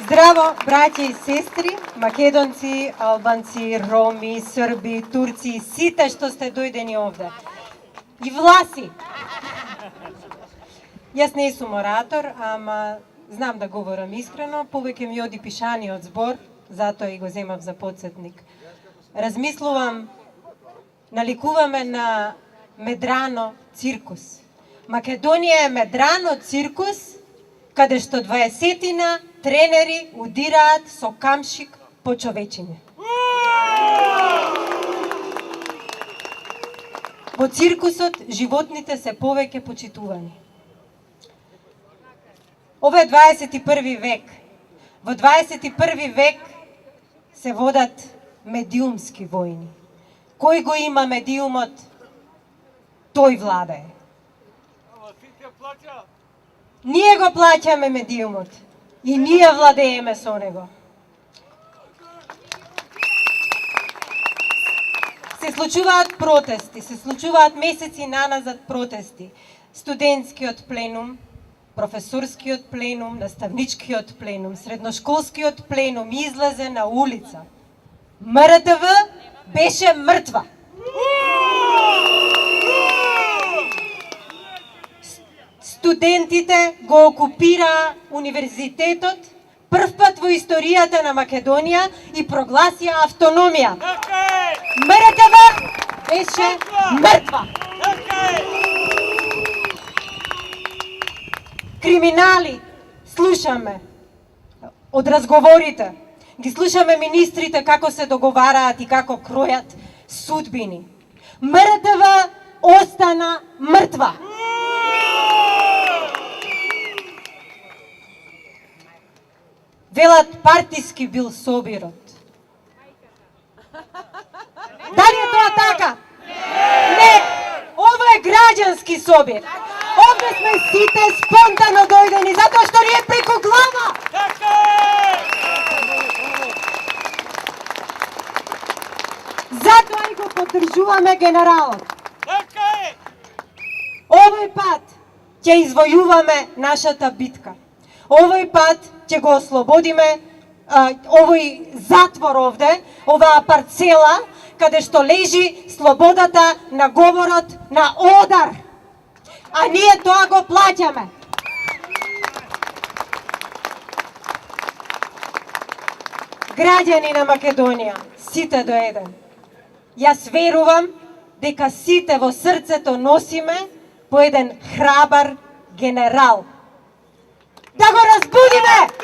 Здраво, браќа и сестри, македонци, албанци, роми, срби, турци, сите што сте дојдени овде. И власи. Јас не сум оратор, ама знам да говорам искрено, повеќе ми оди пишаниот збор, затоа и го земав за подсетник. Размислувам, наликуваме на Медрано циркус. Македонија е Медрано циркус, каде што 20-тина тренери удираат со камшик по човечиње. Во циркусот животните се повеќе почитувани. Ова е 21 век. Во 21 век се водат медиумски војни. Кој го има медиумот, тој владае. Ние го плаќаме медиумот и ние владееме со него. Се случуваат протести, се случуваат месеци наназад протести. Студентскиот пленум, професорскиот пленум, наставничкиот пленум, средношколскиот пленум излезе на улица. МРТВ беше мртва. Студентите го окупираа универзитетот прв пат во историјата на Македонија и прогласија автономија. МРТВ беше мртва. Криминали слушаме од разговорите, ги слушаме министрите како се договараат и како кројат судбини. МРТВ остана мртва. Велат партиски бил собирот. Дали е тоа така? Не! Ова е граѓански собир. Овде сме сите спонтано дојдени, затоа што ни е преку глава. Затоа и го поддржуваме генералот. Овој пат ќе извојуваме нашата битка. Овој пат ќе го ослободиме овој затвор овде, оваа парцела, каде што лежи слободата на говорот на одар. А ние тоа го плаќаме. Граѓани на Македонија, сите до еден. Јас верувам дека сите во срцето носиме по еден храбар генерал. Да го разбудиме!